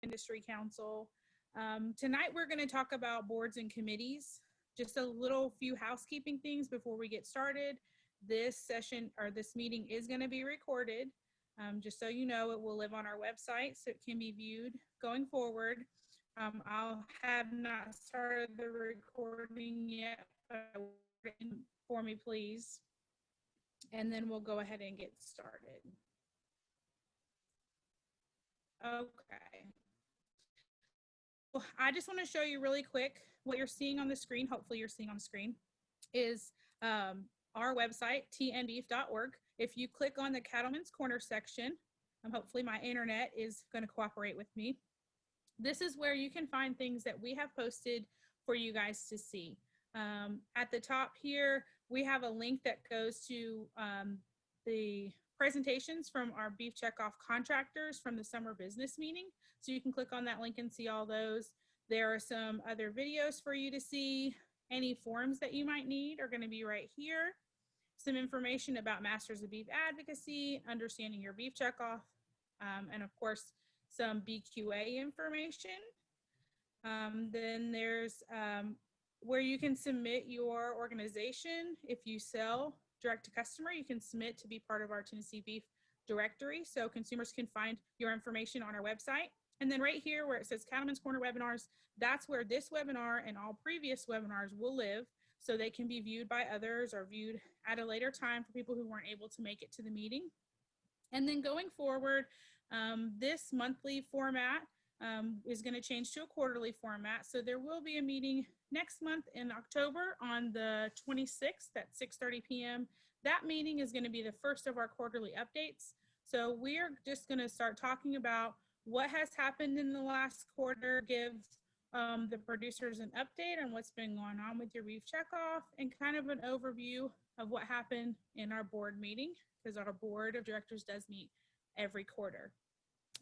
Industry Council. Tonight we're going to talk about boards and committees. Just a little few housekeeping things before we get started. This session or this meeting is going to be recorded. Just so you know, it will live on our website, so it can be viewed going forward. I'll have not started the recording yet, but for me, please. And then we'll go ahead and get started. Okay. Well, I just want to show you really quick what you're seeing on the screen. Hopefully you're seeing on the screen is our website, tnbeef.org. If you click on the Cattlemen's Corner section, hopefully my internet is going to cooperate with me. This is where you can find things that we have posted for you guys to see. At the top here, we have a link that goes to the presentations from our Beef Checkoff contractors from the summer business meeting. So you can click on that link and see all those. There are some other videos for you to see. Any forms that you might need are going to be right here. Some information about Masters of Beef Advocacy, understanding your beef checkoff, and of course, some BQA information. Then there's where you can submit your organization. If you sell direct to customer, you can submit to be part of our Tennessee Beef directory, so consumers can find your information on our website. And then right here where it says Cattlemen's Corner webinars, that's where this webinar and all previous webinars will live, so they can be viewed by others or viewed at a later time for people who weren't able to make it to the meeting. And then going forward, this monthly format is going to change to a quarterly format. So there will be a meeting next month in October on the 26th at 6:30 p.m. That meeting is going to be the first of our quarterly updates. So we're just going to start talking about what has happened in the last quarter, give the producers an update on what's been going on with your beef checkoff, and kind of an overview of what happened in our board meeting, because our board of directors does meet every quarter.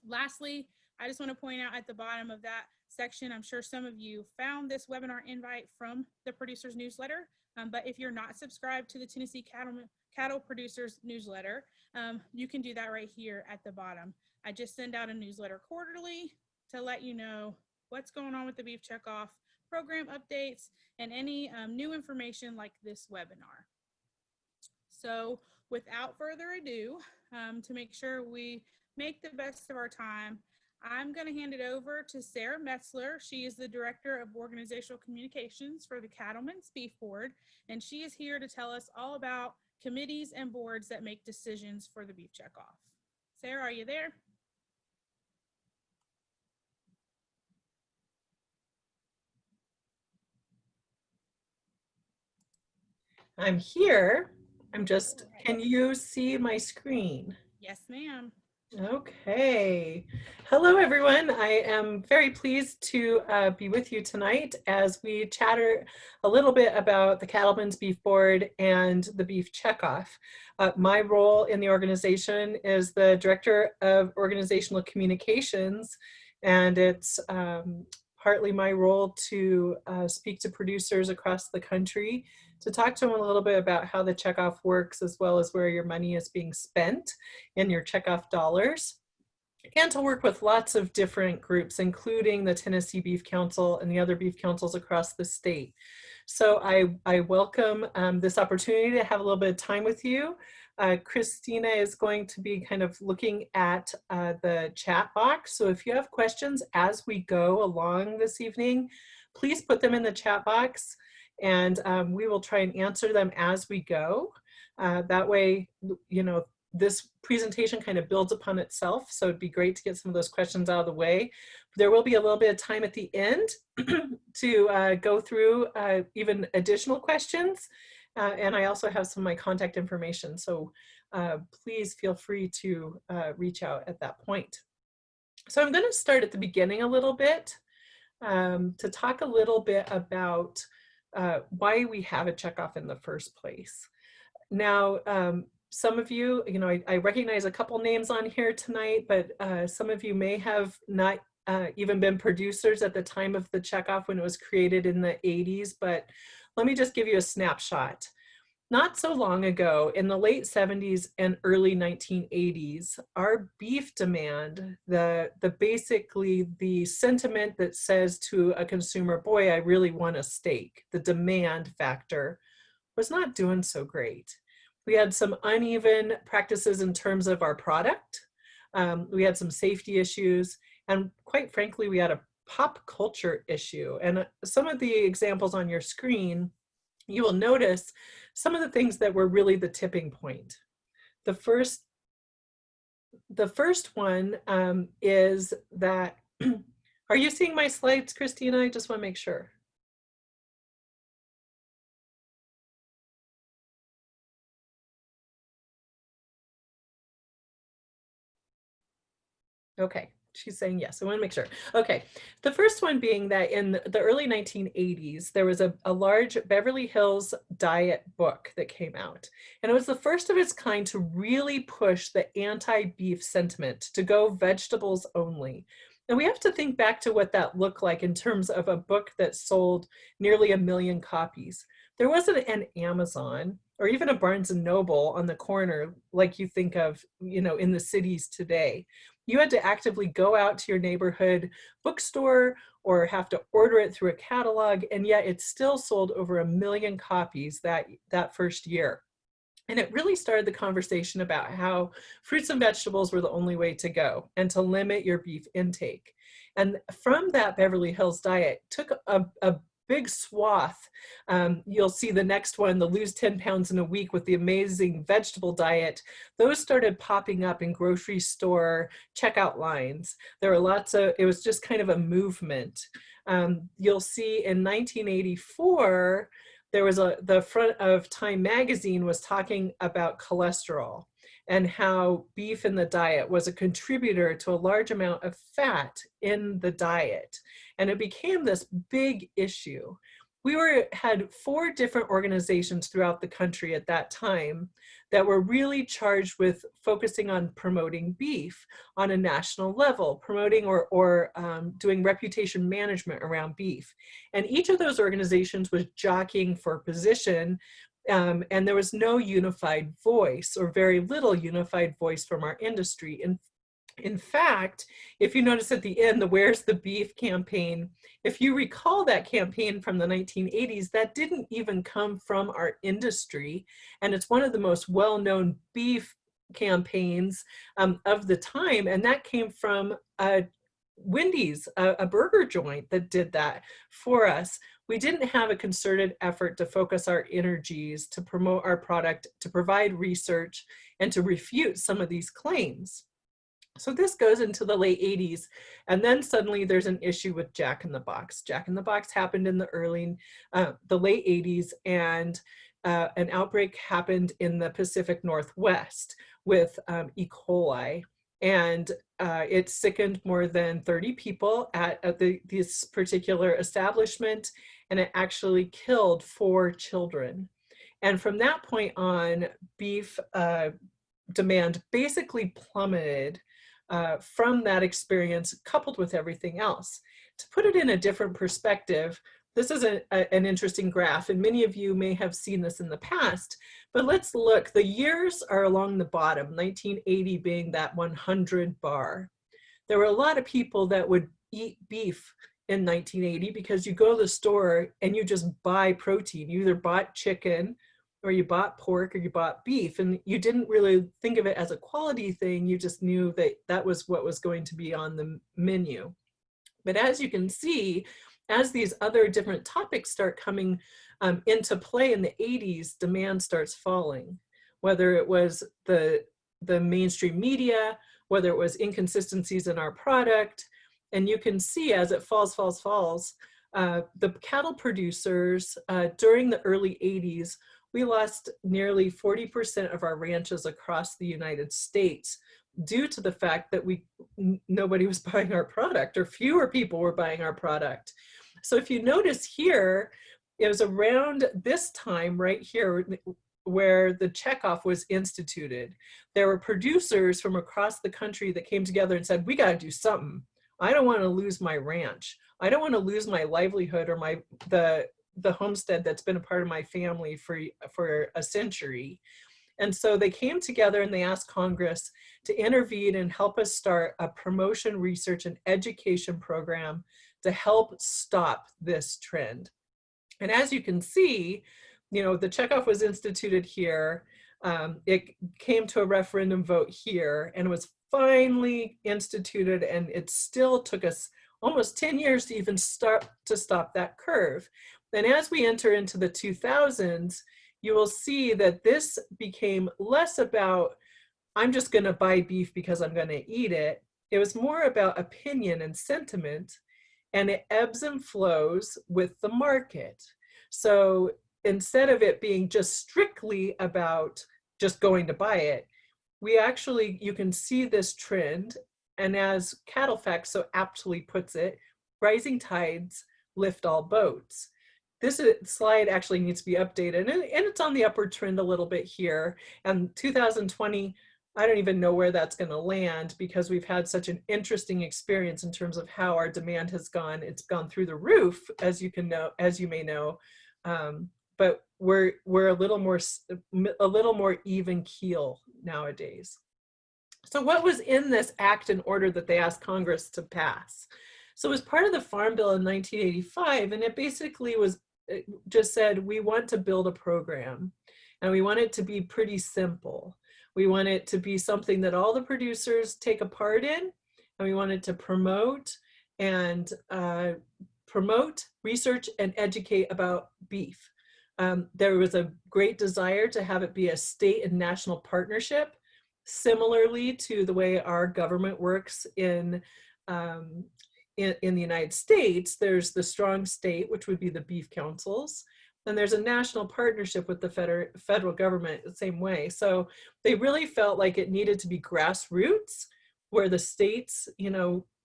Lastly, I just want to point out at the bottom of that section, I'm sure some of you found this webinar invite from the producers newsletter, but if you're not subscribed to the Tennessee Cattle Producers newsletter, you can do that right here at the bottom. I just send out a newsletter quarterly to let you know what's going on with the beef checkoff, program updates, and any new information like this webinar. So without further ado, to make sure we make the best of our time, I'm going to hand it over to Sarah Metzler. She is the Director of Organizational Communications for the Cattlemen's Beef Board, and she is here to tell us all about committees and boards that make decisions for the beef checkoff. Sarah, are you there? I'm here. Can you see my screen? Yes, ma'am. Okay. Hello, everyone. I am very pleased to be with you tonight as we chatter a little bit about the Cattlemen's Beef Board and the Beef Checkoff. My role in the organization is the Director of Organizational Communications, and it's partly my role to speak to producers across the country, to talk to them a little bit about how the checkoff works, as well as where your money is being spent in your checkoff dollars, and to work with lots of different groups, including the Tennessee Beef Council and the other beef councils across the state. So I welcome this opportunity to have a little bit of time with you. Christina is going to be kind of looking at the chat box. So if you have questions as we go along this evening, please put them in the chat box, and we will try and answer them as we go. That way, you know, this presentation kind of builds upon itself, so it'd be great to get some of those questions out of the way. There will be a little bit of time at the end to go through even additional questions, and I also have some of my contact information, so please feel free to reach out at that point. So I'm going to start at the beginning a little bit to talk a little bit about why we have a checkoff in the first place. Now, some of you, I recognize a couple names on here tonight, but some of you may have not even been producers at the time of the checkoff when it was created in the 80s, but let me just give you a snapshot. Not so long ago, in the late 70s and early 1980s, our beef demand, basically the sentiment that says to a consumer, boy, I really want a steak, the demand factor, was not doing so great. We had some uneven practices in terms of our product. We had some safety issues, and quite frankly, we had a pop culture issue. And some of the examples on your screen, you will notice some of the things that were really the tipping point. The first one is that, are you seeing my slides, Christina? I just want to make sure. Okay, she's saying yes. I want to make sure. Okay, the first one being that in the early 1980s, there was a large Beverly Hills diet book that came out. And it was the first of its kind to really push the anti-beef sentiment, to go vegetables only. And we have to think back to what that looked like in terms of a book that sold nearly 1 million copies. There wasn't an Amazon or even a Barnes and Noble on the corner like you think of, in the cities today. You had to actively go out to your neighborhood bookstore or have to order it through a catalog, and yet it still sold over 1 million copies that first year. And it really started the conversation about how fruits and vegetables were the only way to go and to limit your beef intake. And from that Beverly Hills diet took a big swath. You'll see the next one, the lose 10 pounds in a week with the amazing vegetable diet. Those started popping up in grocery store checkout lines. There were it was just kind of a movement. You'll see in 1984, there was the front of Time magazine was talking about cholesterol and how beef in the diet was a contributor to a large amount of fat in the diet. And it became this big issue. We had 4 different organizations throughout the country at that time that were really charged with focusing on promoting beef on a national level, promoting or doing reputation management around beef. And each of those organizations was jockeying for position, and there was no unified voice, or very little unified voice from our industry. In fact, if you notice at the end, the Where's the Beef campaign, if you recall that campaign from the 1980s, that didn't even come from our industry. And it's one of the most well-known beef campaigns of the time. And that came from Wendy's, a burger joint that did that for us. We didn't have a concerted effort to focus our energies to promote our product, to provide research, and to refute some of these claims. So this goes into the late 80s, and then suddenly there's an issue with Jack in the Box. Jack in the Box happened in the late 80s, and an outbreak happened in the Pacific Northwest with E. coli, and it sickened more than 30 people at this particular establishment, and it actually killed 4 children. And from that point on, beef demand basically plummeted from that experience, coupled with everything else. To put it in a different perspective, this is an interesting graph, and many of you may have seen this in the past, but let's look. The years are along the bottom, 1980 being that 100 bar. There were a lot of people that would eat beef in 1980 because you go to the store and you just buy protein. You either bought chicken, or you bought pork, or you bought beef, and you didn't really think of it as a quality thing. You just knew that that was what was going to be on the menu. But as you can see, as these other different topics start coming into play in the 80s, demand starts falling, whether it was the mainstream media, whether it was inconsistencies in our product. And you can see as it falls, the cattle producers during the early 80s, we lost nearly 40% of our ranches across the United States due to the fact that nobody was buying our product, or fewer people were buying our product. So if you notice here, it was around this time right here where the checkoff was instituted. There were producers from across the country that came together and said, we got to do something. I don't want to lose my ranch. I don't want to lose my livelihood or the the homestead that's been a part of my family for a century. And so they came together and they asked Congress to intervene and help us start a promotion, research, and education program to help stop this trend. And as you can see, the checkoff was instituted here. It came to a referendum vote here and was finally instituted, and it still took us almost 10 years to even start to stop that curve. And as we enter into the 2000s, you will see that this became less about, I'm just going to buy beef because I'm going to eat it. It was more about opinion and sentiment, and it ebbs and flows with the market. So instead of it being just strictly about just going to buy it, you can see this trend. And as Cattle Facts so aptly puts it, rising tides lift all boats. This slide actually needs to be updated, and it's on the upward trend a little bit here. And 2020, I don't even know where that's going to land, because we've had such an interesting experience in terms of how our demand has gone. It's gone through the roof, as you may know, but we're a little more even keel nowadays. So what was in this act and order that they asked Congress to pass? So it was part of the Farm Bill in 1985, and it basically just said, we want to build a program, and we want it to be pretty simple. We want it to be something that all the producers take a part in, and we want it to promote, research, and educate about beef. There was a great desire to have it be a state and national partnership, similarly to the way our government works in the United States. There's the strong state, which would be the beef councils, and there's a national partnership with the federal government the same way. So they really felt like it needed to be grassroots, where the states,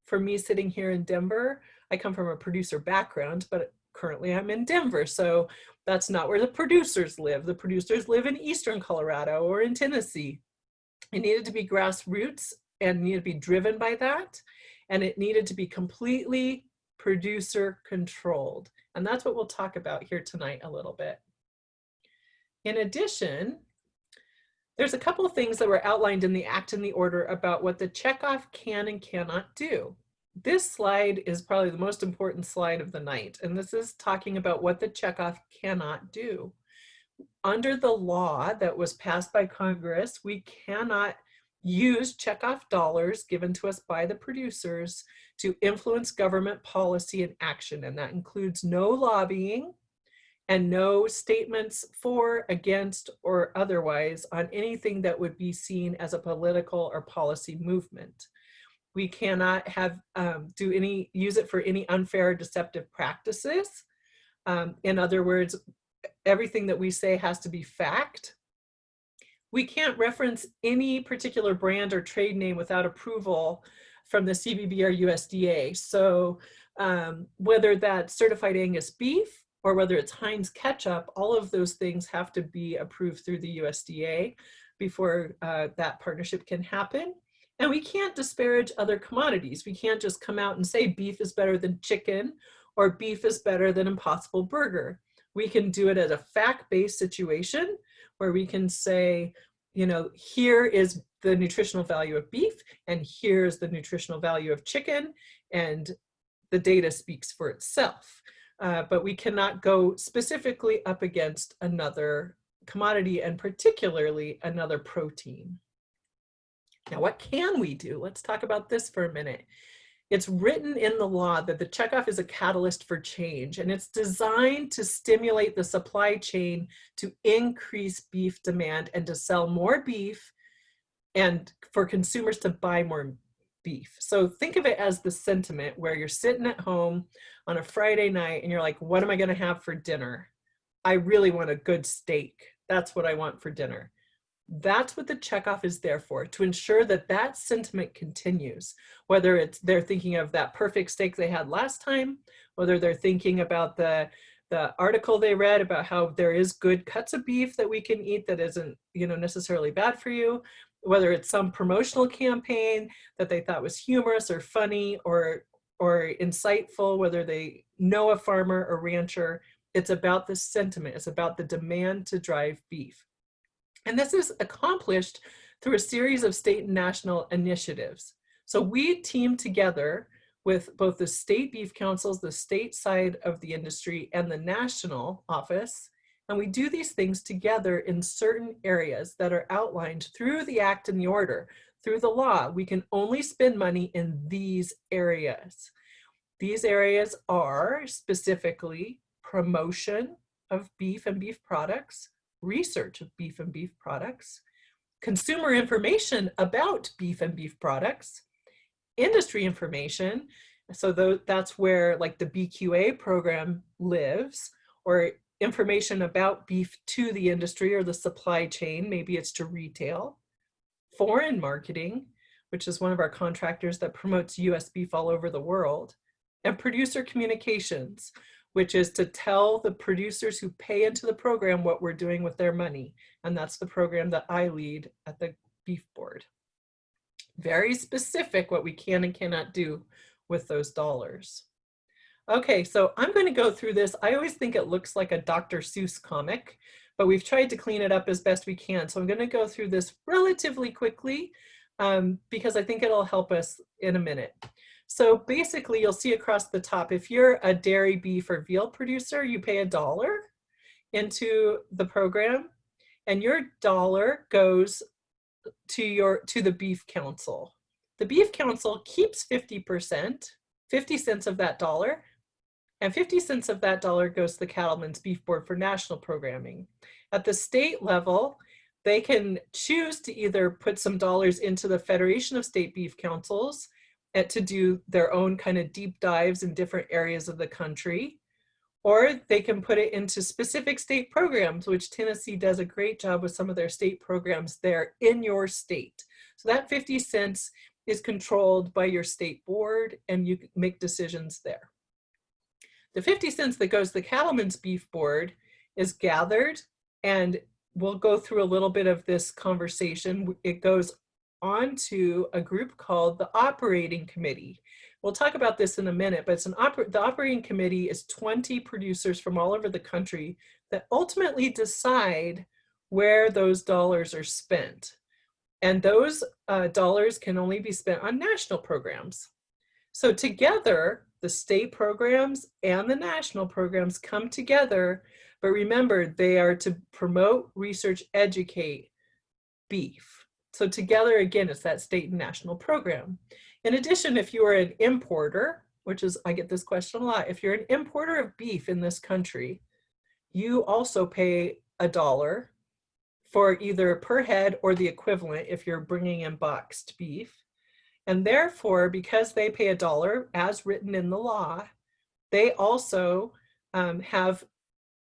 for me sitting here in Denver, I come from a producer background, but currently I'm in Denver, so that's not where the producers live. The producers live in Eastern Colorado or in Tennessee. It needed to be grassroots and needed to be driven by that. And it needed to be completely producer controlled. And that's what we'll talk about here tonight a little bit. In addition, there's a couple of things that were outlined in the act and the order about what the checkoff can and cannot do. This slide is probably the most important slide of the night. And this is talking about what the checkoff cannot do. Under the law that was passed by Congress, we cannot use checkoff dollars given to us by the producers to influence government policy and action. And that includes no lobbying and no statements for, against, or otherwise on anything that would be seen as a political or policy movement. We cannot use it for any unfair or deceptive practices. In other words, everything that we say has to be fact. We can't reference any particular brand or trade name without approval from the CBB or USDA. So whether that's certified Angus beef or whether it's Heinz ketchup, all of those things have to be approved through the USDA before that partnership can happen. And we can't disparage other commodities. We can't just come out and say beef is better than chicken or beef is better than Impossible Burger. We can do it as a fact-based situation where we can say, here is the nutritional value of beef and here's the nutritional value of chicken, and the data speaks for itself. But we cannot go specifically up against another commodity, and particularly another protein. Now, what can we do? Let's talk about this for a minute. It's written in the law that the checkoff is a catalyst for change, and it's designed to stimulate the supply chain to increase beef demand and to sell more beef and for consumers to buy more beef. So think of it as the sentiment where you're sitting at home on a Friday night and you're like, what am I going to have for dinner? I really want a good steak. That's what I want for dinner. That's what the checkoff is there for, to ensure that that sentiment continues, whether it's they're thinking of that perfect steak they had last time, whether they're thinking about the article they read about how there is good cuts of beef that we can eat that isn't, necessarily bad for you, whether it's some promotional campaign that they thought was humorous or funny or insightful, whether they know a farmer or rancher. it's about the sentiment, it's about the demand to drive beef. And this is accomplished through a series of state and national initiatives. So we team together with both the state beef councils, the state side of the industry, and the national office. And we do these things together in certain areas that are outlined through the act and the order, through the law. We can only spend money in these areas. These areas are specifically promotion of beef and beef products, research of beef and beef products, consumer information about beef and beef products, industry information. So that's where like the BQA program lives, or information about beef to the industry or the supply chain. Maybe it's to retail. Foreign marketing, which is one of our contractors that promotes US beef all over the world. And producer communications, which is to tell the producers who pay into the program what we're doing with their money. And that's the program that I lead at the Beef Board. Very specific what we can and cannot do with those dollars. Okay, so I'm going to go through this. I always think it looks like a Dr. Seuss comic, but we've tried to clean it up as best we can. So I'm going to go through this relatively quickly because I think it'll help us in a minute. So basically, you'll see across the top, if you're a dairy, beef, or veal producer, you pay $1 into the program, and your dollar goes to the Beef Council. The Beef Council keeps 50%, 50 cents of that dollar, and 50 cents of that dollar goes to the Cattlemen's Beef Board for national programming. At the state level, they can choose to either put some dollars into the Federation of State Beef Councils to do their own kind of deep dives in different areas of the country, or they can put it into specific state programs, which Tennessee does a great job with some of their state programs there in your state. So that 50 cents is controlled by your state board, and you make decisions there. The 50 cents that goes to the Cattlemen's Beef Board is gathered, and we'll go through a little bit of this conversation. It goes on to a group called the Operating Committee. We'll talk about this in a minute, but the Operating Committee is 20 producers from all over the country that ultimately decide where those dollars are spent. And those dollars can only be spent on national programs. So together, the state programs and the national programs come together, but remember, they are to promote, research, educate beef. So together, again, it's that state and national program. In addition, if you are an importer, which is, I get this question a lot, if you're an importer of beef in this country, you also pay $1 for either per head or the equivalent if you're bringing in boxed beef. And therefore, because they pay $1 as written in the law, they also have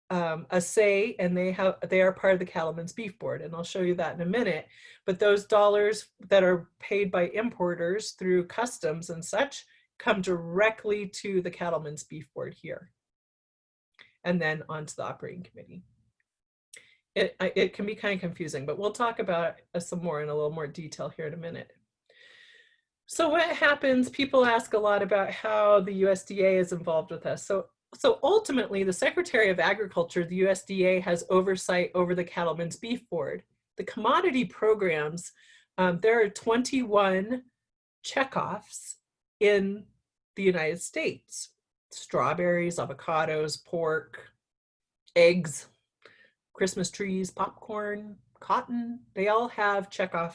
a say, and they are part of the Cattlemen's Beef Board, and I'll show you that in a minute. But those dollars that are paid by importers through customs and such come directly to the Cattlemen's Beef Board here, and then onto the Operating Committee. It can be kind of confusing, but we'll talk about some more in a little more detail here in a minute. So what happens? People ask a lot about how the USDA is involved with us. So ultimately, the Secretary of Agriculture, the USDA, has oversight over the Cattlemen's Beef Board. The commodity programs, there are 21 checkoffs in the United States. Strawberries, avocados, pork, eggs, Christmas trees, popcorn, cotton, they all have checkoff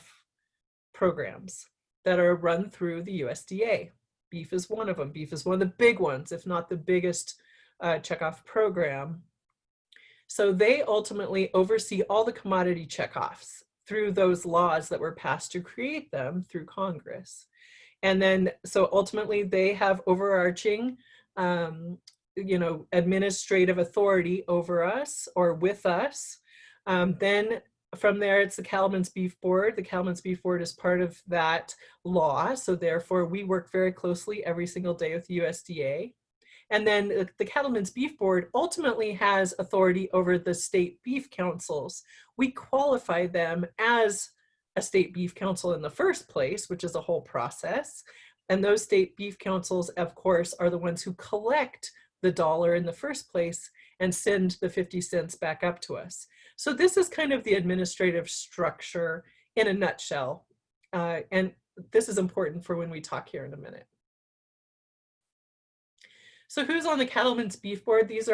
programs that are run through the USDA. Beef is one of them. Beef is one of the big ones, if not the biggest checkoff program. So they ultimately oversee all the commodity checkoffs through those laws that were passed to create them through Congress. And then, so ultimately they have overarching, administrative authority over us or with us. Then from there, it's the Cattlemen's Beef Board. The Cattlemen's Beef Board is part of that law. So therefore, we work very closely every single day with the USDA. And then the Cattlemen's Beef Board ultimately has authority over the state beef councils. We qualify them as a state beef council in the first place, which is a whole process. And those state beef councils, of course, are the ones who collect the dollar in the first place and send the 50 cents back up to us. So this is kind of the administrative structure in a nutshell. And this is important for when we talk here in a minute. So who's on the Cattlemen's Beef Board? This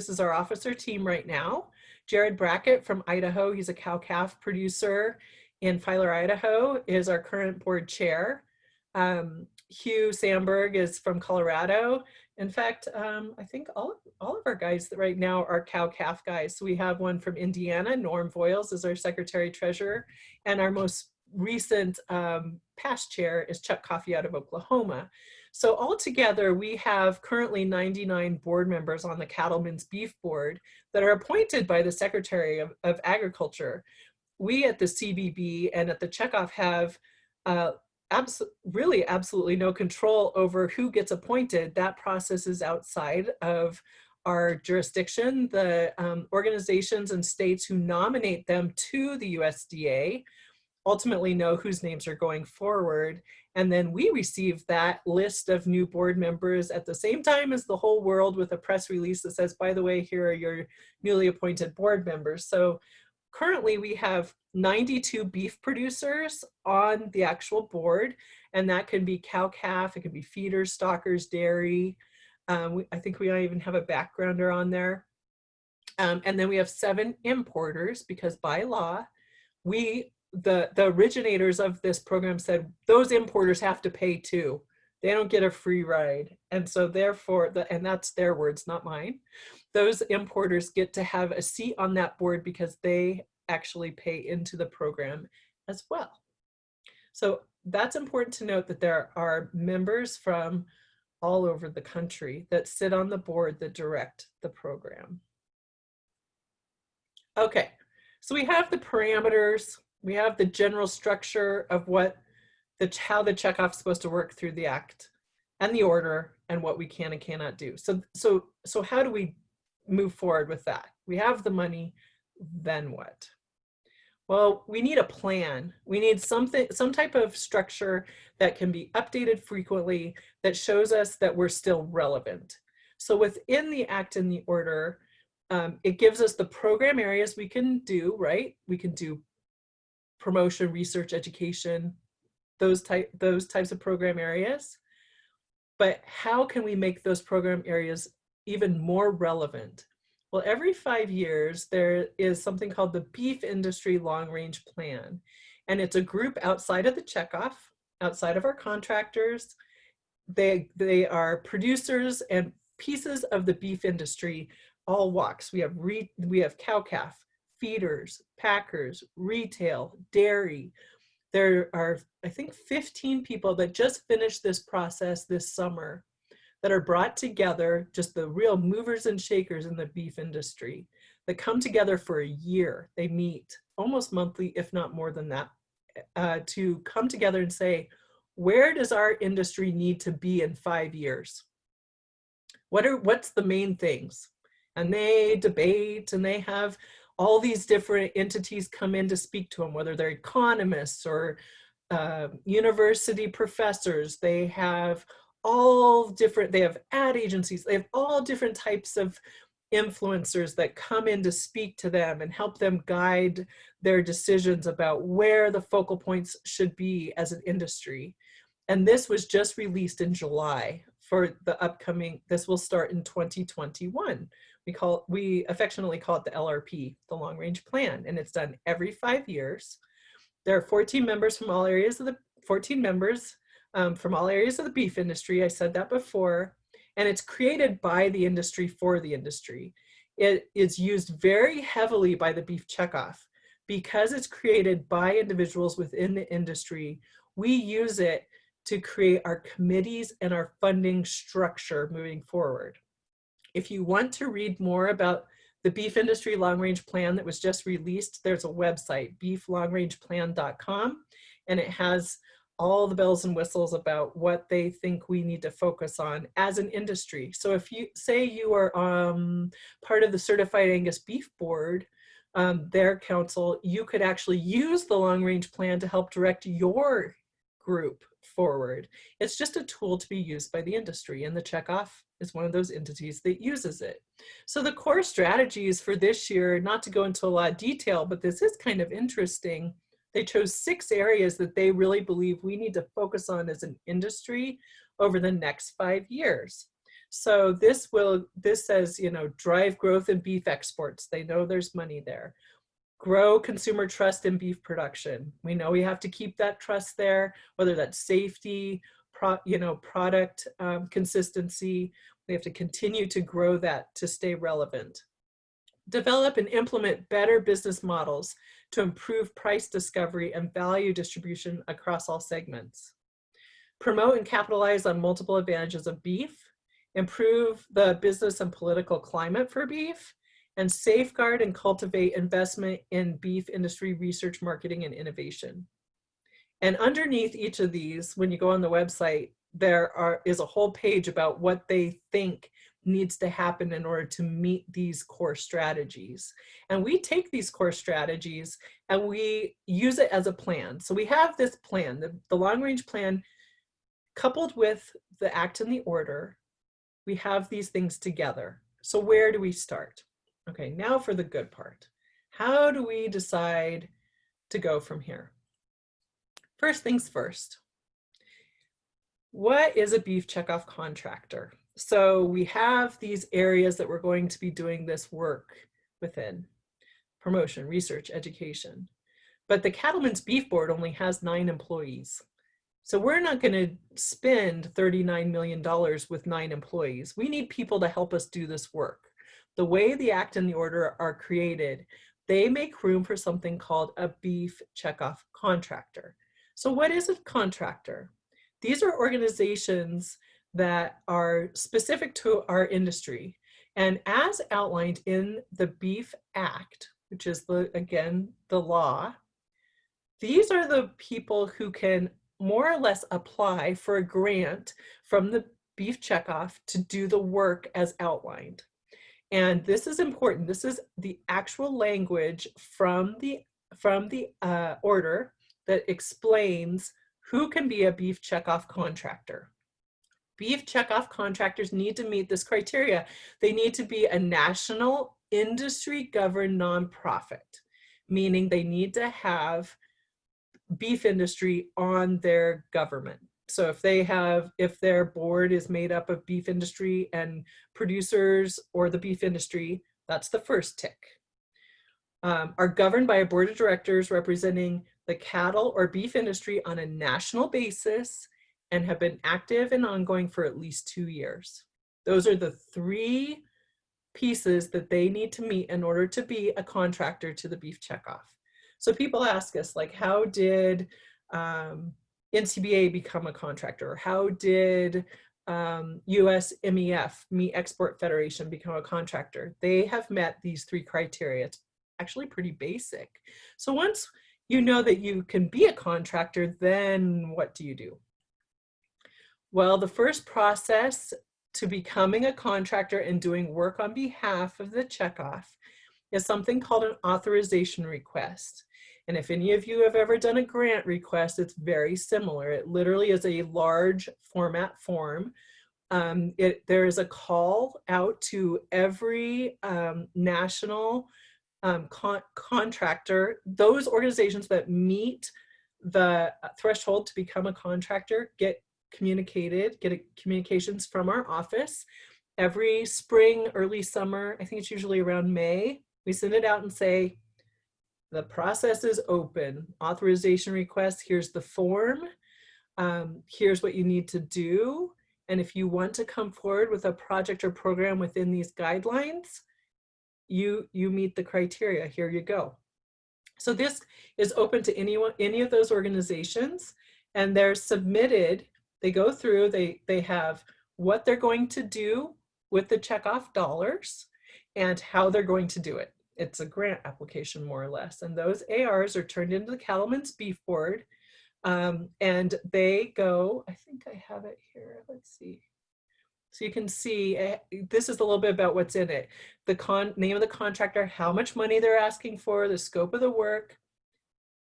is our officer team right now. Jared Brackett from Idaho, he's a cow-calf producer in Filer, Idaho, is our current board chair. Hugh Sandberg is from Colorado. In fact, I think all of our guys right now are cow-calf guys. So we have one from Indiana, Norm Voiles is our secretary treasurer, and our most recent past chair is Chuck Coffey out of Oklahoma. So altogether, we have currently 99 board members on the Cattlemen's Beef Board that are appointed by the Secretary of Agriculture. We at the CBB and at the Checkoff have really absolutely no control over who gets appointed. That process is outside of our jurisdiction. The organizations and states who nominate them to the USDA ultimately know whose names are going forward. And then we receive that list of new board members at the same time as the whole world with a press release that says, by the way, here are your newly appointed board members. So currently we have 92 beef producers on the actual board, and that can be cow-calf, it can be feeders, stockers, dairy. I think we even have a backgrounder on there. And then we have 7 importers because by law, the originators of this program said those importers have to pay too. They don't get a free ride. And so therefore, and that's their words, not mine, those importers get to have a seat on that board because they actually pay into the program as well. So that's important to note that there are members from all over the country that sit on the board that direct the program. Okay, so we have the parameters. We have the general structure of how the checkoff is supposed to work through the act and the order and what we can and cannot do. So how do we move forward with that? We have the money, then what? Well, we need a plan. We need some type of structure that can be updated frequently that shows us that we're still relevant. So within the act and the order, it gives us the program areas we can do, right? We can do promotion, research, education, those types of program areas. But how can we make those program areas even more relevant? Well, every 5 years, there is something called the Beef Industry Long Range Plan. And it's a group outside of the checkoff, outside of our contractors. They are producers and pieces of the beef industry, all walks. We have cow-calf, feeders, packers, retail, dairy. There are, I think, 15 people that just finished this process this summer that are brought together, just the real movers and shakers in the beef industry, that come together for a year. They meet almost monthly, if not more than that, to come together and say, where does our industry need to be in 5 years? What's the main things? And they debate, and they have all these different entities come in to speak to them, whether they're economists or university professors. They have they have ad agencies, they have all different types of influencers that come in to speak to them and help them guide their decisions about where the focal points should be as an industry. And this was just released in July for the upcoming, this will start in 2021. We affectionately call it the LRP, the Long Range Plan, and it's done every 5 years. There are 14 members from all areas of the beef industry. I said that before, and it's created by the industry for the industry. It is used very heavily by the Beef Checkoff because it's created by individuals within the industry. We use it to create our committees and our funding structure moving forward. If you want to read more about the Beef Industry Long Range Plan that was just released, there's a website, beeflongrangeplan.com, and it has all the bells and whistles about what they think we need to focus on as an industry. So if you say you are part of the Certified Angus Beef Board, their council, you could actually use the Long Range Plan to help direct your group straightforward. It's just a tool to be used by the industry, and the checkoff is one of those entities that uses it. So the core strategies for this year, not to go into a lot of detail, but this is kind of interesting. They chose 6 areas that they really believe we need to focus on as an industry over the next 5 years. So this says, drive growth in beef exports. They know there's money there. Grow consumer trust in beef production. We know we have to keep that trust there, whether that's safety, product consistency. We have to continue to grow that to stay relevant. Develop and implement better business models to improve price discovery and value distribution across all segments. Promote and capitalize on multiple advantages of beef. Improve the business and political climate for beef, and safeguard and cultivate investment in beef industry research, marketing, and innovation. And underneath each of these, when you go on the website, is a whole page about what they think needs to happen in order to meet these core strategies. And we take these core strategies and we use it as a plan. So we have this plan, the long-range plan, coupled with the act and the order. We have these things together. So where do we start? Okay, now for the good part. How do we decide to go from here? First things first. What is a beef checkoff contractor? So we have these areas that we're going to be doing this work within: promotion, research, education. But the Cattlemen's Beef Board only has 9 employees. So we're not going to spend $39 million with 9 employees. We need people to help us do this work. The way the act and the order are created, they make room for something called a beef checkoff contractor. So what is a contractor? These are organizations that are specific to our industry. And as outlined in the Beef Act, which is again the law, these are the people who can more or less apply for a grant from the Beef Checkoff to do the work as outlined. And this is important. This is the actual language from the order that explains who can be a Beef Checkoff contractor. Beef Checkoff contractors need to meet this criteria. They need to be a national industry governed nonprofit, meaning they need to have beef industry on their government. So if their board is made up of beef industry and producers or the beef industry, that's the first tick. Are governed by a board of directors representing the cattle or beef industry on a national basis and have been active and ongoing for at least 2 years. Those are the 3 pieces that they need to meet in order to be a contractor to the Beef Checkoff. So people ask us, like, how did NCBA become a contractor? How did USMEF, Meat Export Federation, become a contractor? They have met these 3 criteria. It's actually pretty basic. So once you know that you can be a contractor, then what do you do? Well, the first process to becoming a contractor and doing work on behalf of the checkoff is something called an authorization request. And if any of you have ever done a grant request, it's very similar. It literally is a large format form. There is a call out to every national contractor. Those organizations that meet the threshold to become a contractor get communications from our office every spring, early summer. I think it's usually around May. We send it out and say, the process is open. Authorization request, here's the form. Here's what you need to do. And if you want to come forward with a project or program within these guidelines, you meet the criteria. Here you go. So this is open to any of those organizations, and they're submitted. They go through, they have what they're going to do with the checkoff dollars and how they're going to do it. It's a grant application, more or less. And those ARs are turned into the Cattlemen's Beef Board. And they go, I think I have it here. Let's see. So you can see, this is a little bit about what's in it. The name of the contractor, how much money they're asking for, the scope of the work,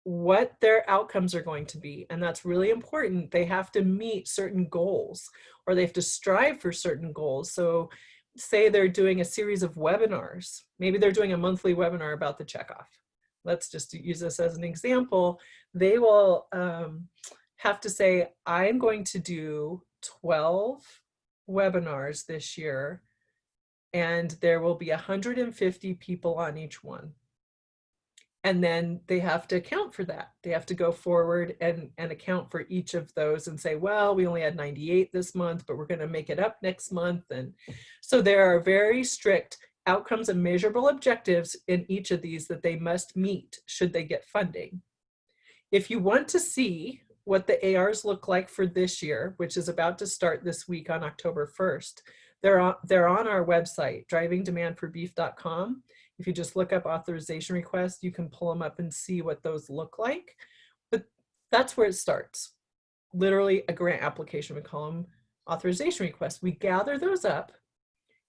what their outcomes are going to be. And that's really important. They have to meet certain goals, or they have to strive for certain goals. So say they're doing a series of webinars. Maybe they're doing a monthly webinar about the checkoff. Let's just use this as an example. They will have to say, I'm going to do 12 webinars this year, and there will be 150 people on each one. And then they have to account for that. They have to go forward and account for each of those and say, well, we only had 98 this month, but we're going to make it up next month. And so there are very strict outcomes and measurable objectives in each of these that they must meet should they get funding. If you want to see what the ARs look like for this year, which is about to start this week on October 1st, they're on our website, drivingdemandforbeef.com. If you just look up authorization requests, you can pull them up and see what those look like. But that's where it starts. Literally a grant application, we call them authorization requests. We gather those up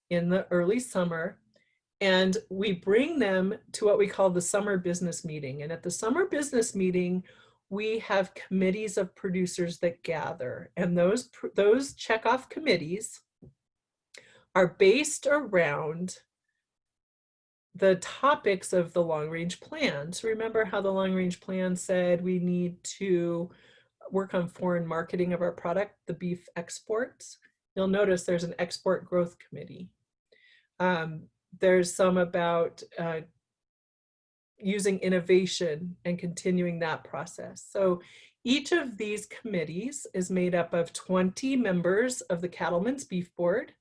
in the early summer, and we bring them to what we call the summer business meeting. And at the summer business meeting, we have committees of producers that gather. And those checkoff committees are based around the topics of the long-range plan. So remember how the long-range plan said we need to work on foreign marketing of our product, the beef exports. You'll notice there's an export growth committee. There's some about using innovation and continuing that process. So each of these committees is made up of 20 members of the Cattlemen's Beef Board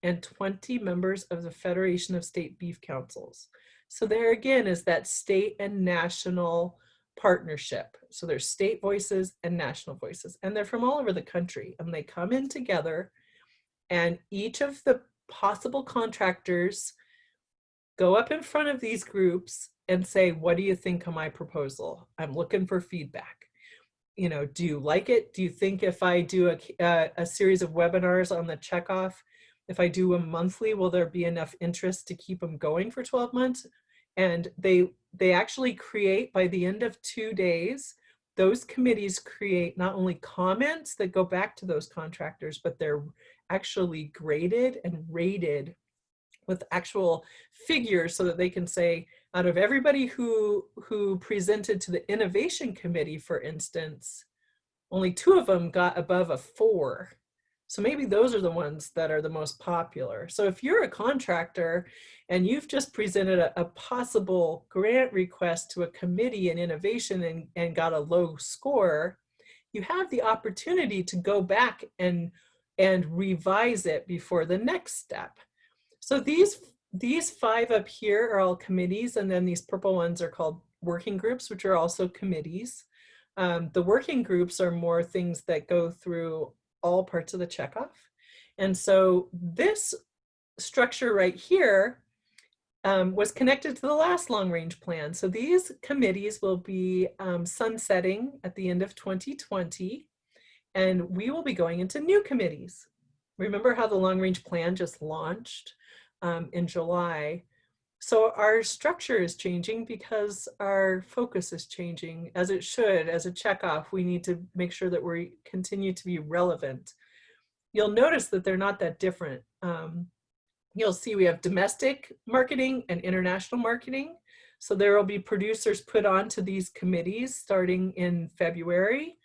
and 20 members of the Federation of State Beef Councils. So there again is that state and national partnership. So there's state voices and national voices, and they're from all over the country, and they come in together, and each of the possible contractors go up in front of these groups and say, what do you think of my proposal? I'm looking for feedback. You know, do you like it? Do you think if I do a series of webinars on the checkoff, if I do a monthly, will there be enough interest to keep them going for 12 months? And they actually create, by the end of 2 days, those committees create not only comments that go back to those contractors, but they're actually graded and rated with actual figures so that they can say, out of everybody who presented to the innovation committee, for instance, only 2 of them got above a 4. So maybe those are the ones that are the most popular. So if you're a contractor and you've just presented a possible grant request to a committee in innovation and got a low score, you have the opportunity to go back and revise it before the next step. So these 5 up here are all committees, and then these purple ones are called working groups, which are also committees. The working groups are more things that go through all parts of the checkoff. And so this structure right here was connected to the last long range plan. So these committees will be sunsetting at the end of 2020, and we will be going into new committees. Remember how the long range plan just launched in July? So our structure is changing because our focus is changing, as it should. As a checkoff, we need to make sure that we continue to be relevant. You'll notice that they're not that different. You'll see we have domestic marketing and international marketing. So there will be producers put onto these committees starting in February.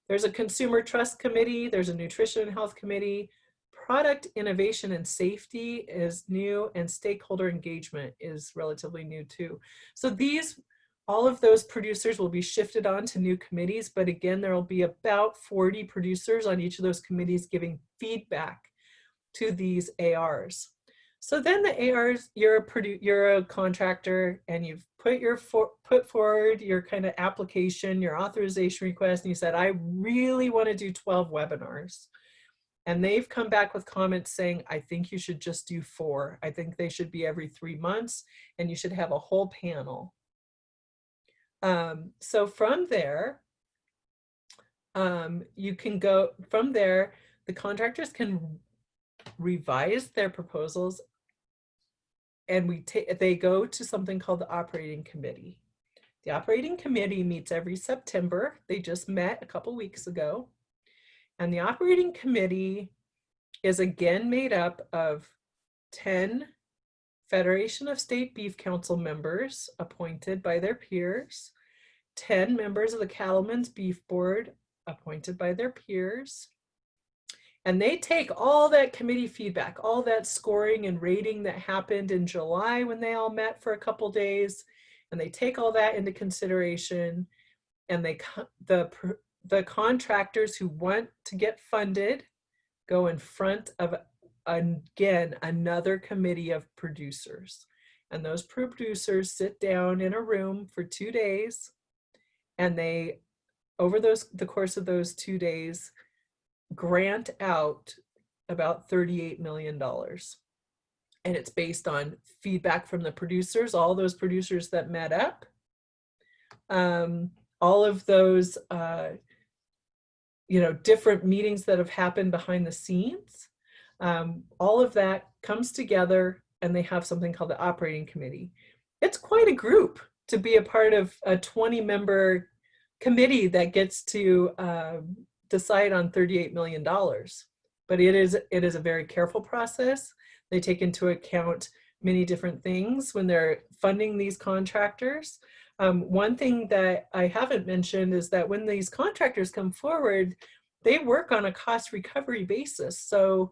There's a consumer trust committee, there's a nutrition and health committee. Product innovation and safety is new, and stakeholder engagement is relatively new too. So all of those producers will be shifted on to new committees, but again, there will be about 40 producers on each of those committees giving feedback to these ARs. So then the ARs, you're a contractor, and you've put forward your kind of application, your authorization request, and you said, I really want to do 12 webinars. And they've come back with comments saying, I think you should just do 4. I think they should be every 3 months, and you should have a whole panel. So from there, you can go, from there, the contractors can revise their proposals, and they go to something called the operating committee. The operating committee meets every September. They just met a couple weeks ago. And the operating committee is again made up of 10 Federation of State Beef Council members appointed by their peers, 10 members of the Cattlemen's Beef Board appointed by their peers. And they take all that committee feedback, all that scoring and rating that happened in July when they all met for a couple days, and they take all that into consideration, and the contractors who want to get funded go in front of, again, another committee of producers. And those producers sit down in a room for 2 days, and they, over the course of those 2 days, grant out about $38 million. And it's based on feedback from the producers, all those producers that met up, all of those different meetings that have happened behind the scenes. All of that comes together, and they have something called the operating committee. It's quite a group to be a part of a 20-member committee that gets to decide on $38 million. But it is a very careful process. They take into account many different things when they're funding these contractors. One thing that I haven't mentioned is that when these contractors come forward, they work on a cost recovery basis. So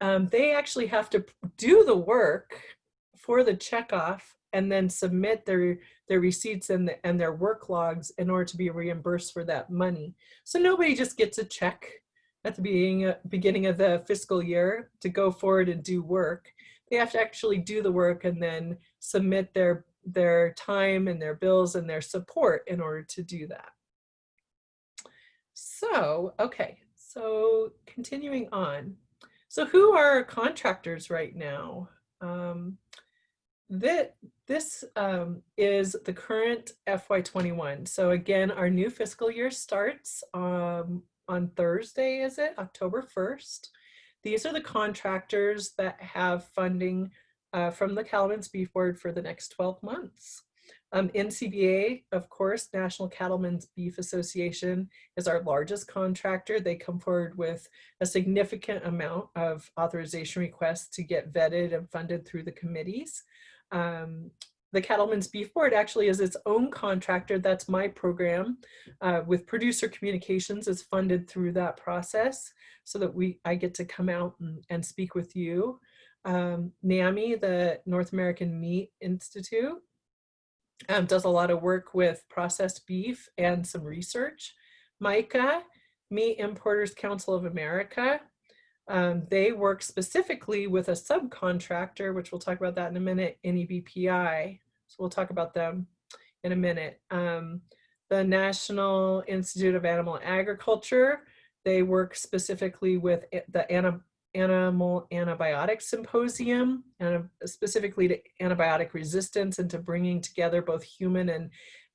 they actually have to do the work for the checkoff and then submit their receipts and their work logs in order to be reimbursed for that money. So nobody just gets a check at the beginning of the fiscal year to go forward and do work. They have to actually do the work and then submit their time and their bills and their support in order to do that. So, okay, so continuing on. So who are contractors right now? This is the current FY21. So again, our new fiscal year starts on Thursday, is it? October 1st. These are the contractors that have funding from the Cattlemen's Beef Board for the next 12 months. NCBA, of course, National Cattlemen's Beef Association, is our largest contractor. They come forward with a significant amount of authorization requests to get vetted and funded through the committees. The Cattlemen's Beef Board actually is its own contractor. That's my program with Producer Communications is funded through that process so that I get to come out and speak with you. NAMI, the North American Meat Institute, does a lot of work with processed beef and some research. MICA, Meat Importers Council of America, they work specifically with a subcontractor, which we'll talk about that in a minute, NEBPI. So we'll talk about them in a minute. The National Institute of Animal Agriculture, they work specifically with the Animal Antibiotic Symposium, and specifically to antibiotic resistance and to bringing together both human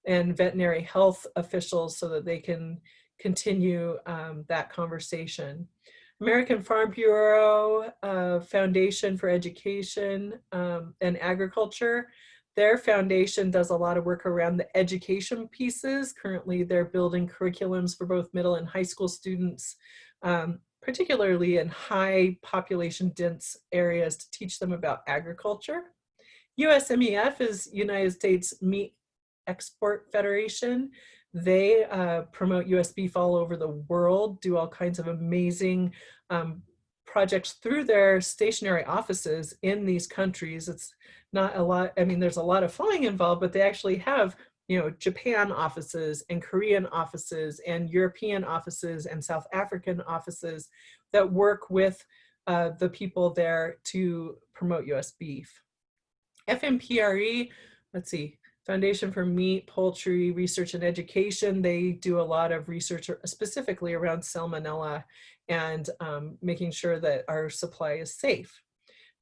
and veterinary health officials so that they can continue that conversation. American Farm Bureau Foundation for Education and Agriculture, their foundation does a lot of work around the education pieces. Currently, they're building curriculums for both middle and high school students, particularly in high population dense areas, to teach them about agriculture. USMEF is United States Meat Export Federation. They promote US beef all over the world, do all kinds of amazing projects through their stationary offices in these countries. It's not a lot, I mean, there's a lot of flying involved, but they actually have, Japan offices and Korean offices and European offices and South African offices that work with the people there to promote US beef. FMPRE, let's see, Foundation for Meat, Poultry, Research and Education. They do a lot of research specifically around salmonella and making sure that our supply is safe.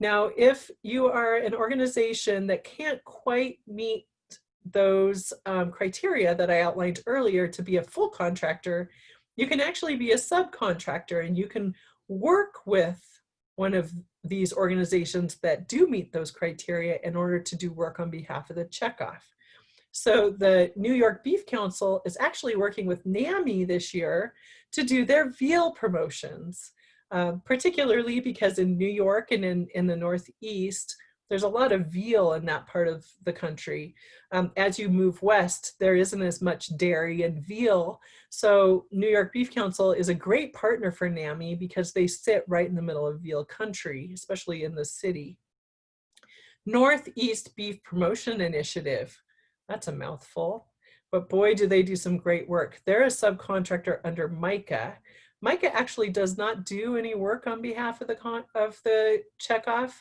Now, if you are an organization that can't quite meet those criteria that I outlined earlier to be a full contractor, you can actually be a subcontractor, and you can work with one of these organizations that do meet those criteria in order to do work on behalf of the checkoff. So the New York Beef Council is actually working with NAMI this year to do their veal promotions, particularly because in New York and in the Northeast, there's a lot of veal in that part of the country. As you move west, there isn't as much dairy and veal. So New York Beef Council is a great partner for NAMI because they sit right in the middle of veal country, especially in the city. Northeast Beef Promotion Initiative. That's a mouthful, but boy, do they do some great work. They're a subcontractor under MICA. MICA actually does not do any work on behalf of the checkoff.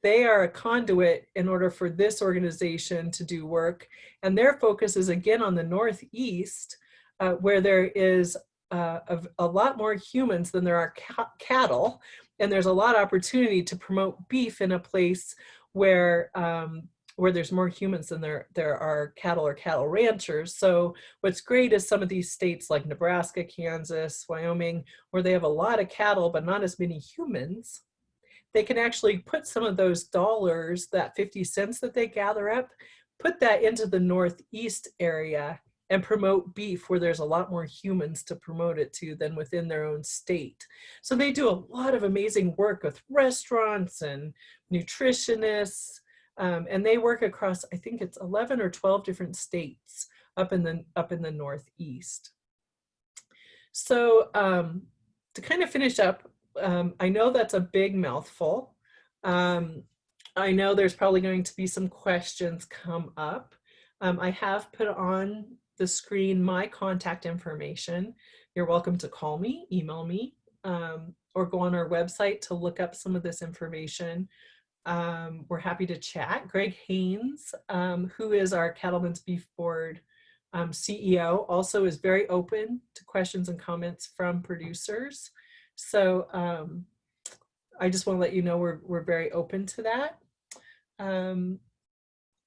They are a conduit in order for this organization to do work, and their focus is again on the Northeast, where there is a lot more humans than there are cattle, and there's a lot of opportunity to promote beef in a place where there's more humans than there are cattle or cattle ranchers. So what's great is some of these states like Nebraska, Kansas, Wyoming, where they have a lot of cattle but not as many humans, they can actually put some of those dollars, that 50 cents that they gather up, put that into the Northeast area and promote beef where there's a lot more humans to promote it to than within their own state. So they do a lot of amazing work with restaurants and nutritionists, and they work across, I think it's 11 or 12 different states up in the Northeast. So to kind of finish up, I know that's a big mouthful. I know there's probably going to be some questions come up. I have put on the screen my contact information. You're welcome to call me, email me, or go on our website to look up some of this information. We're happy to chat. Greg Haynes, who is our Cattlemen's Beef Board CEO, also is very open to questions and comments from producers. So I just want to let you know we're very open to that.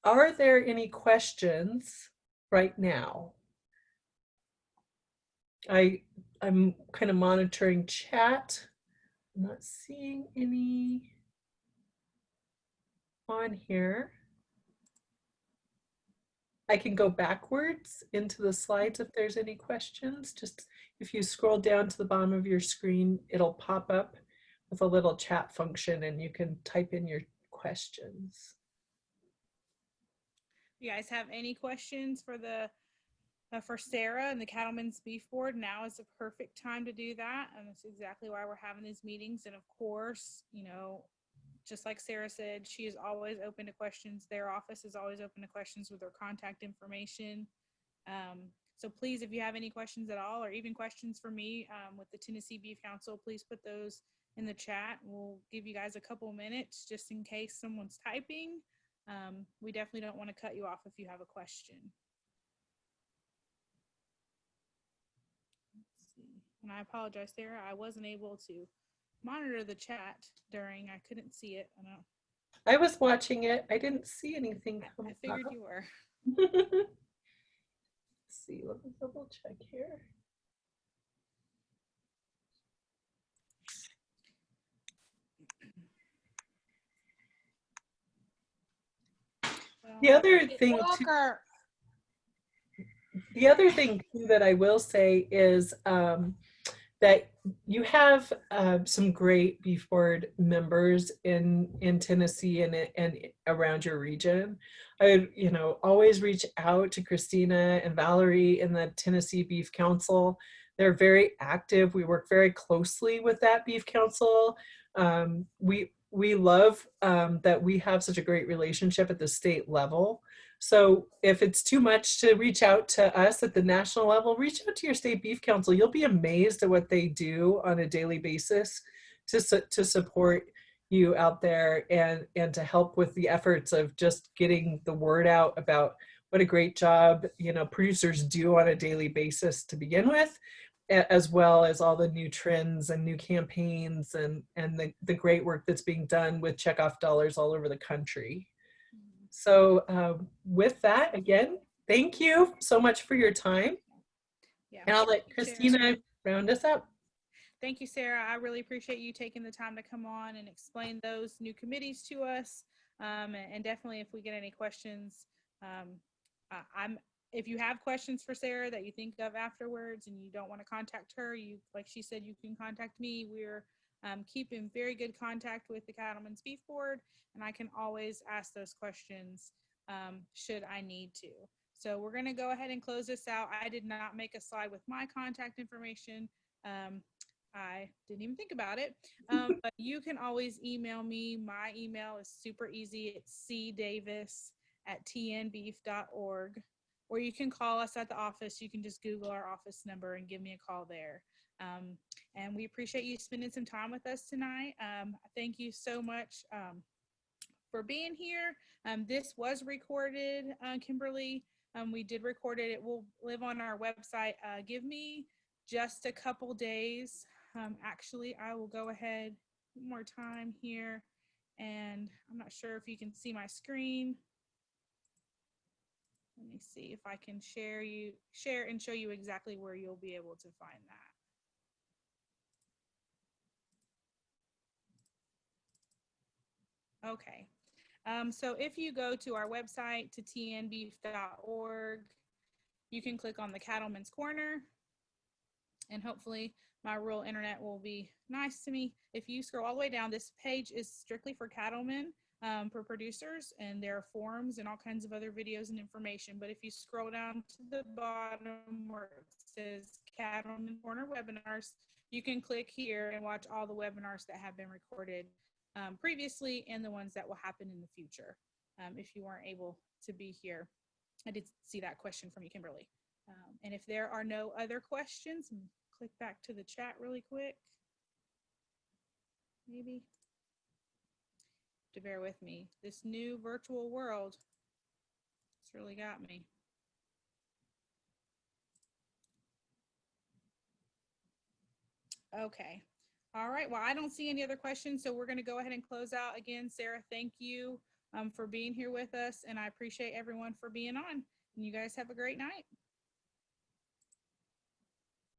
Are there any questions right now? I'm kind of monitoring chat. I'm not seeing any on here. I can go backwards into the slides if there's any questions. Just if you scroll down to the bottom of your screen, it'll pop up with a little chat function and you can type in your questions. You guys have any questions for for Sarah and the Cattlemen's Beef Board? Now is the perfect time to do that, and that's exactly why we're having these meetings. And of course, you know, just like Sarah said, she is always open to questions. Their office is always open to questions with their contact information. So please, if you have any questions at all, or even questions for me with the Tennessee Beef Council, please put those in the chat. We'll give you guys a couple minutes just in case someone's typing. We definitely don't want to cut you off if you have a question. Let's see. And I apologize, Sarah, I wasn't able to monitor the chat during, I couldn't see it. I was watching it. I didn't see anything. I figured you were. Let's see, let me double check here. The other thing too that I will say is that you have some great Beef Board members in Tennessee and around your region. I would, always reach out to Christina and Valerie in the Tennessee Beef Council. They're very active. We work very closely with that Beef Council. We love that we have such a great relationship at the state level. So if it's too much to reach out to us at the national level, reach out to your state beef council. You'll be amazed at what they do on a daily basis to support you out there and to help with the efforts of just getting the word out about what a great job producers do on a daily basis to begin with, as well as all the new trends and new campaigns and the great work that's being done with checkoff dollars all over the country. So with that, again, thank you so much for your time. Yeah. And I'll let Christina round us up. Thank you, Sarah. I really appreciate you taking the time to come on and explain those new committees to us. And definitely if we get any questions, I'm if you have questions for Sarah that you think of afterwards and you don't want to contact her, you like she said, you can contact me. We're keeping very good contact with the Cattlemen's Beef Board, and I can always ask those questions should I need to. So we're going to go ahead and close this out. I did not make a slide with my contact information. I didn't even think about it. But you can always email me. My email is super easy. It's cdavis@tnbeef.org. Or you can call us at the office. You can just Google our office number and give me a call there. And we appreciate you spending some time with us tonight. Thank you so much for being here. This was recorded, Kimberly. We did record it. It will live on our website. Give me just a couple days. Actually, I will go ahead one more time here. And I'm not sure if you can see my screen. Let me see if I can share and show you exactly where you'll be able to find that. Okay. So if you go to our website, to tnbeef.org, you can click on the Cattlemen's Corner, and hopefully my rural internet will be nice to me. If you scroll all the way down, this page is strictly for cattlemen, for producers, and there are forums and all kinds of other videos and information. But if you scroll down to the bottom where it says Cattlemen Corner Webinars, you can click here and watch all the webinars that have been recorded previously and the ones that will happen in the future if you weren't able to be here. I did see that question from you, Kimberly. And if there are no other questions, click back to the chat really quick. Maybe. To bear with me. This new virtual world, it's really got me. Okay. All right. Well, I don't see any other questions, so we're going to go ahead and close out. Again, Sarah, thank you for being here with us, and I appreciate everyone for being on. And you guys have a great night.